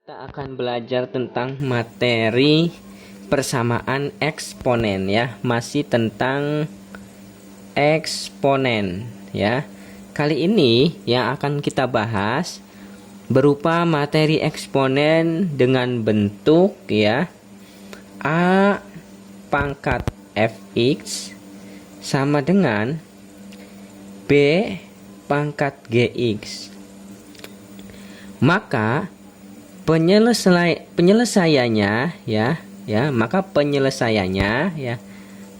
Kita akan belajar tentang materi persamaan eksponen ya, masih tentang eksponen ya. Kali ini yang akan kita bahas berupa materi eksponen dengan bentuk ya A pangkat fx sama dengan B pangkat gx. Maka penyelesaiannya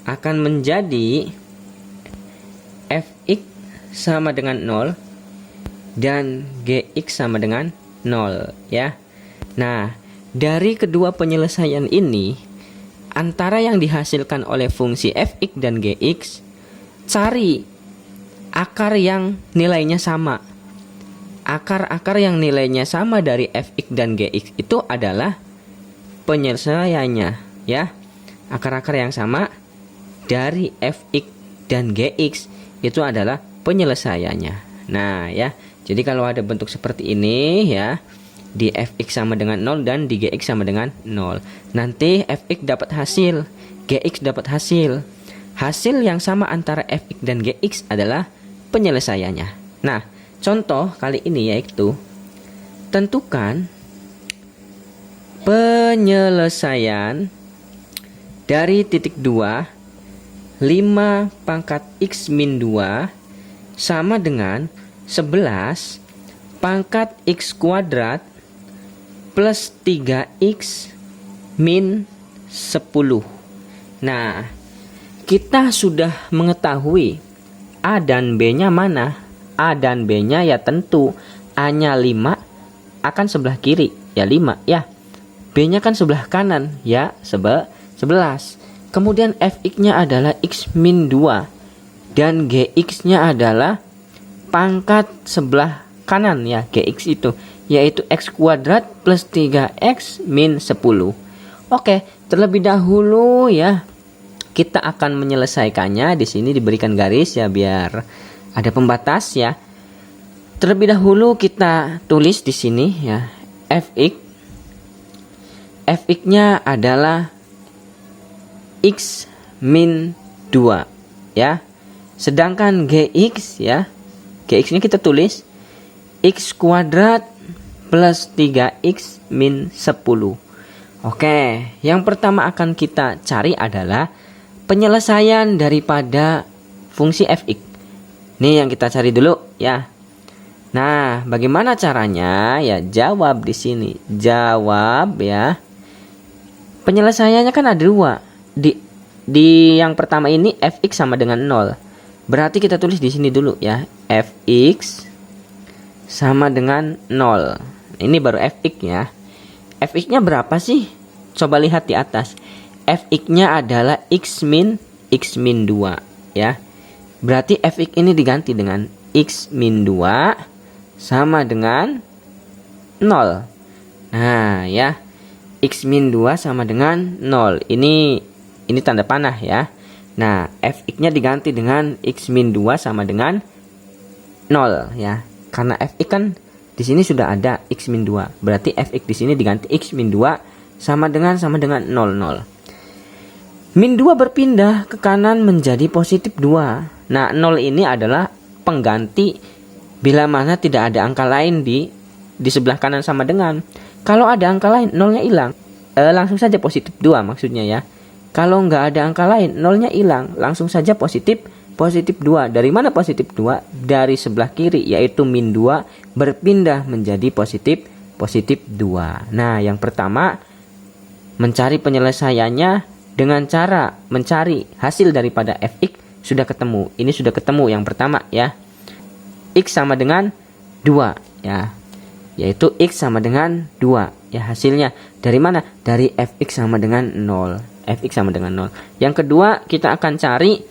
akan menjadi fx sama dengan 0 dan gx sama dengan 0 ya. Nah, dari kedua penyelesaian ini, antara yang dihasilkan oleh fungsi fx dan gx, cari akar yang nilainya sama. Akar-akar yang nilainya sama dari fx dan gx itu adalah penyelesaiannya ya. Akar-akar yang sama dari fx dan gx itu adalah penyelesaiannya. Nah ya, jadi kalau ada bentuk seperti ini ya, di fx sama dengan 0 dan di gx sama dengan 0, nanti fx dapat hasil, gx dapat hasil. Hasil yang sama antara fx dan gx adalah penyelesaiannya. Nah, contoh kali ini yaitu tentukan penyelesaian dari titik 2 5 pangkat x min 2 sama dengan 11 pangkat x kuadrat plus 3x min 10. Nah, kita sudah mengetahui A dan B-nya mana. A dan B-nya ya tentu A-nya 5 akan sebelah kiri ya 5 ya. B-nya kan sebelah kanan ya 11. Kemudian fx-nya adalah x min 2 dan gx-nya adalah pangkat sebelah kanan ya, gx itu yaitu x kuadrat plus 3x min 10. Oke, terlebih dahulu ya kita akan menyelesaikannya. Di sini diberikan garis ya biar ada pembatas ya. Terlebih dahulu kita tulis di sini ya fx-nya adalah x min 2 ya. Sedangkan gx ya, gx-nya kita tulis x kuadrat plus 3x min 10. Oke, yang pertama akan kita cari adalah penyelesaian daripada fungsi fx. Nih yang kita cari dulu ya. Nah, bagaimana caranya? Ya, jawab di sini. Jawab ya. Penyelesaiannya kan ada dua. Di yang pertama ini fx sama dengan 0. Berarti kita tulis di sini dulu ya. Fx sama dengan 0. Ini baru fx ya. Fx-nya berapa sih? Coba lihat di atas. Fx-nya adalah x min 2 ya. Berarti fx ini diganti dengan x min 2 sama dengan 0. Nah ya, x min 2 sama dengan 0. Ini tanda panah ya. Nah, fx-nya diganti dengan x min 2 sama dengan 0 ya. Karena fx kan di sini sudah ada x min 2. Berarti fx di sini diganti x min 2 sama dengan 0. Min 2 berpindah ke kanan menjadi positif 2. Nah, 0 ini adalah pengganti bila mana tidak ada angka lain di sebelah kanan sama dengan. Kalau ada angka lain, 0-nya hilang. Langsung saja positif 2 maksudnya ya. Kalau nggak ada angka lain, 0-nya hilang. Langsung saja positif 2. Dari mana positif 2? Dari sebelah kiri, yaitu min 2 berpindah menjadi positif 2. Nah, yang pertama mencari penyelesaiannya dengan cara mencari hasil daripada fx sudah ketemu. Ini sudah ketemu yang pertama ya. X sama dengan 2 ya. Yaitu x sama dengan 2 ya hasilnya. Dari mana? Dari fx sama dengan 0. Fx sama dengan 0. Yang kedua kita akan cari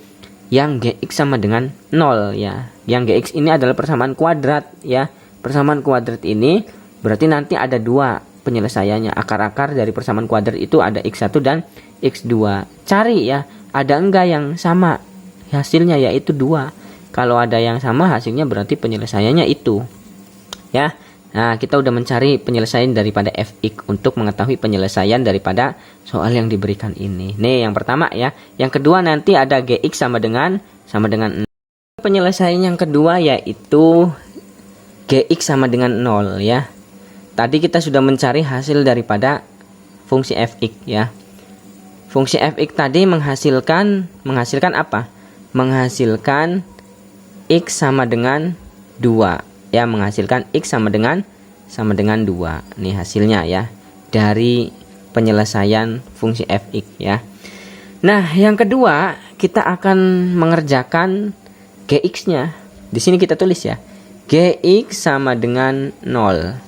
yang gx sama dengan 0 ya. Yang gx ini adalah persamaan kuadrat ya. Persamaan kuadrat ini berarti nanti ada dua penyelesaiannya. Akar-akar dari persamaan kuadrat itu ada x1 dan x2. Cari ya, ada enggak yang sama hasilnya, yaitu 2. Kalau ada yang sama hasilnya berarti penyelesaiannya itu. Ya. Nah, kita udah mencari penyelesaian daripada fx untuk mengetahui penyelesaian daripada soal yang diberikan ini. Nih, yang pertama ya. Yang kedua nanti ada gx sama dengan 0. Penyelesaian yang kedua yaitu gx sama dengan 0 ya. Tadi kita sudah mencari hasil daripada fungsi fx ya. Fungsi fx tadi menghasilkan apa? Menghasilkan x sama dengan 2 ya, menghasilkan x sama dengan 2. Nih hasilnya ya dari penyelesaian fungsi fx ya. Nah, yang kedua kita akan mengerjakan gx-nya. Di sini kita tulis ya. Gx sama dengan 0.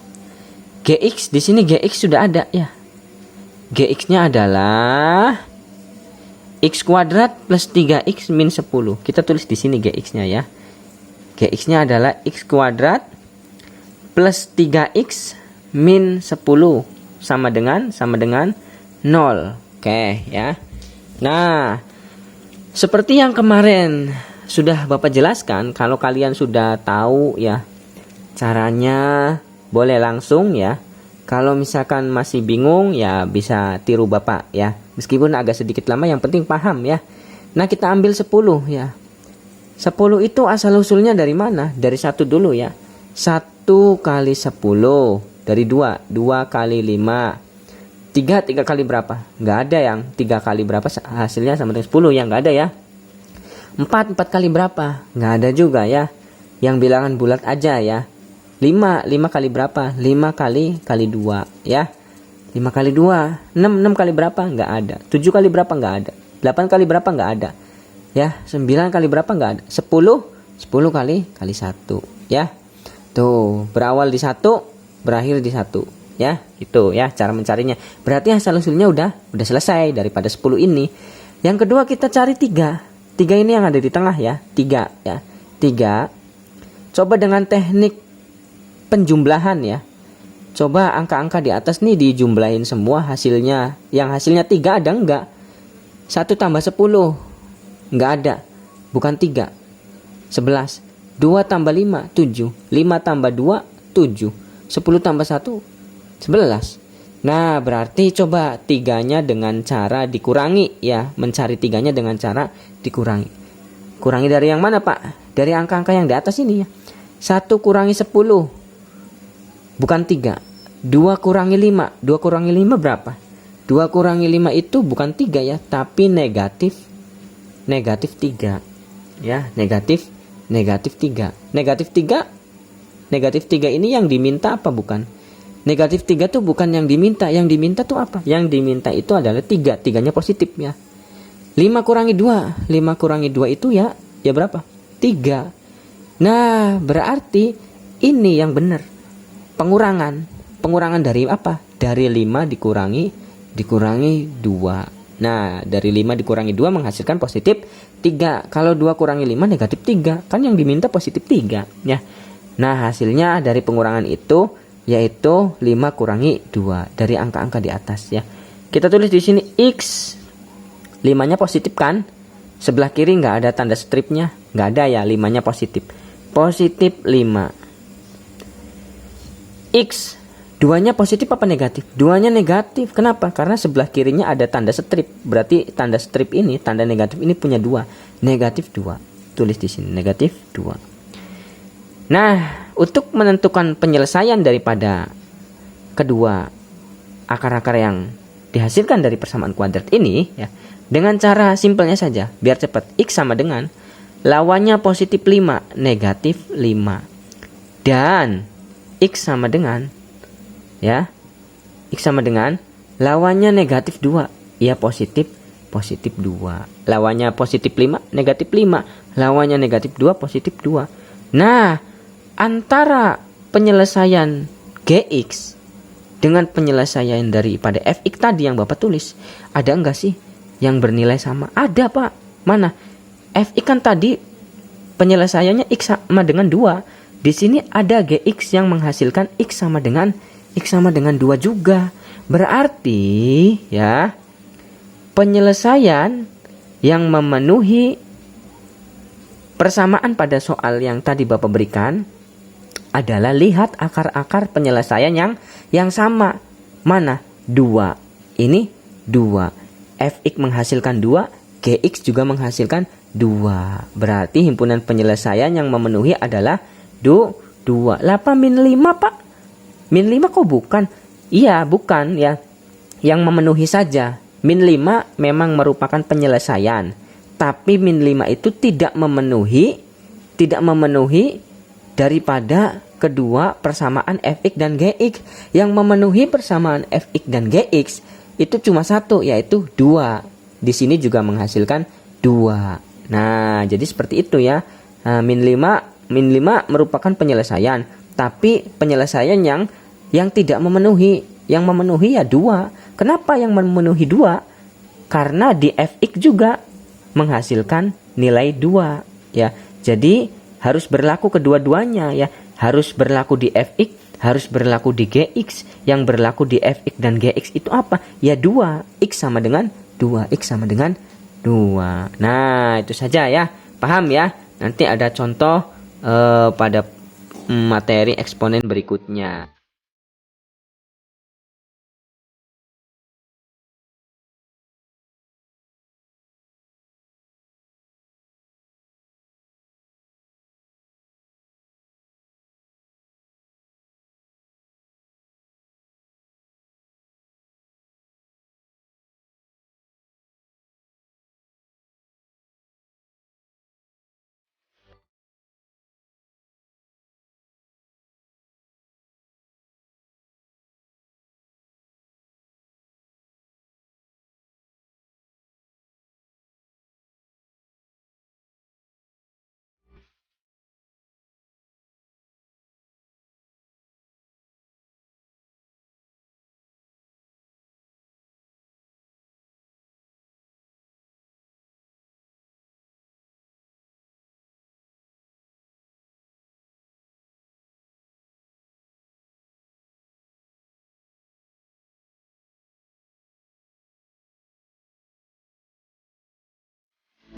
Gx di sini gx sudah ada ya. Gx-nya adalah x kuadrat plus 3x min 10. Kita tulis di sini gx-nya ya. Gx-nya adalah x kuadrat plus 3x min 10 sama dengan 0. Oke ya. Nah, seperti yang kemarin sudah Bapak jelaskan, kalau kalian sudah tahu ya caranya, boleh langsung ya. Kalau misalkan masih bingung ya bisa tiru Bapak ya. Meskipun agak sedikit lama, yang penting paham ya. Nah, kita ambil 10 ya. 10 itu asal usulnya dari mana? Dari 1 dulu ya. 1 kali 10 dari 2. 2 kali 5. 3 kali berapa? Nggak ada yang 3 kali berapa hasilnya sama dengan 10 ya, nggak ada ya. 4 kali berapa? Nggak ada juga ya. Yang bilangan bulat aja ya. 5 kali berapa? 5 kali 2 ya. 5 kali 2. 6 kali berapa? Nggak ada. 7 kali berapa? Nggak ada. 8 kali berapa? Nggak ada. Ya, 9 kali berapa? Nggak ada. 10 kali 1 ya. Tuh, berawal di 1, berakhir di 1 ya. Itu ya cara mencarinya. Berarti asal usulnya udah selesai daripada 10 ini. Yang kedua kita cari 3. 3 ini yang ada di tengah ya. 3 ya. 3. Coba dengan teknik penjumlahan ya. Coba angka-angka di atas nih dijumlahin semua hasilnya. Yang hasilnya 3 ada enggak? 1 tambah 10 enggak ada. Bukan 3. 11. 2 tambah 5 7. 5 tambah 2 7. 10 tambah 1 11. Nah, berarti coba 3-nya dengan cara dikurangi ya. Mencari 3-nya dengan cara dikurangi. Kurangi dari yang mana, Pak? Dari angka-angka yang di atas ini ya. 1 kurangi 10 bukan 3. 2 kurangi 5. 2 kurangi 5 berapa? 2 kurangi 5 itu bukan 3 ya, tapi negatif 3 ya. Negatif 3. Negatif 3 ini yang diminta apa bukan? Negatif 3 tuh bukan yang diminta. Yang diminta tuh apa? Yang diminta itu adalah 3. 3-nya positif ya. 5 kurangi 2. 5 kurangi 2 itu ya berapa? 3. Nah, berarti ini yang benar. Pengurangan dari apa? Dari 5 dikurangi 2. Nah, dari 5 dikurangi 2 menghasilkan positif 3. Kalau 2 kurangi 5 negatif 3. Kan yang diminta positif 3 ya. Nah, hasilnya dari pengurangan itu yaitu 5 kurangi 2 dari angka-angka di atas ya. Kita tulis di sini X. 5-nya positif kan? Sebelah kiri nggak ada tanda stripnya, nggak ada ya. 5-nya positif. Positif 5. X. 2-nya positif apa negatif? 2-nya negatif. Kenapa? Karena sebelah kirinya ada tanda strip. Berarti tanda strip ini, tanda negatif ini punya 2. Negatif 2. Tulis di sini negatif 2. Nah, untuk menentukan penyelesaian daripada kedua akar-akar yang dihasilkan dari persamaan kuadrat ini ya, dengan cara simpelnya saja biar cepat. X sama dengan lawannya positif 5, negatif 5. Dan X sama dengan ya, X sama dengan lawannya negatif 2, ya positif 2. Lawannya positif 5, negatif 5. Lawannya negatif 2, positif 2. Nah, antara penyelesaian Gx dengan penyelesaian daripada Fx tadi yang Bapak tulis, ada enggak sih yang bernilai sama? Ada, Pak. Mana? Fx kan tadi penyelesaiannya X sama dengan 2. Di sini ada Gx yang menghasilkan X sama dengan 2 juga. Berarti ya, penyelesaian yang memenuhi persamaan pada soal yang tadi Bapak berikan adalah lihat akar-akar penyelesaian yang sama. Mana? 2. Ini 2. Fx menghasilkan 2, Gx juga menghasilkan 2. Berarti himpunan penyelesaian yang memenuhi adalah 2. Lah apa min 5, Pak? Min 5 kok bukan? Iya, bukan ya. Yang memenuhi saja. Min 5 memang merupakan penyelesaian. Tapi min 5 itu tidak memenuhi daripada kedua persamaan Fx dan Gx. Yang memenuhi persamaan Fx dan Gx itu cuma satu, yaitu 2. Di sini juga menghasilkan 2. Nah, jadi seperti itu ya. Nah, min 5 merupakan penyelesaian, tapi penyelesaian yang tidak memenuhi. Yang memenuhi ya 2. Kenapa yang memenuhi 2? Karena di Fx juga menghasilkan nilai 2 ya. Jadi harus berlaku kedua-duanya ya. Harus berlaku di Fx, harus berlaku di Gx. Yang berlaku di Fx dan Gx itu apa? Ya 2. X sama dengan 2. X sama dengan 2. Nah, itu saja ya. Paham ya? Nanti ada contoh pada materi eksponen berikutnya.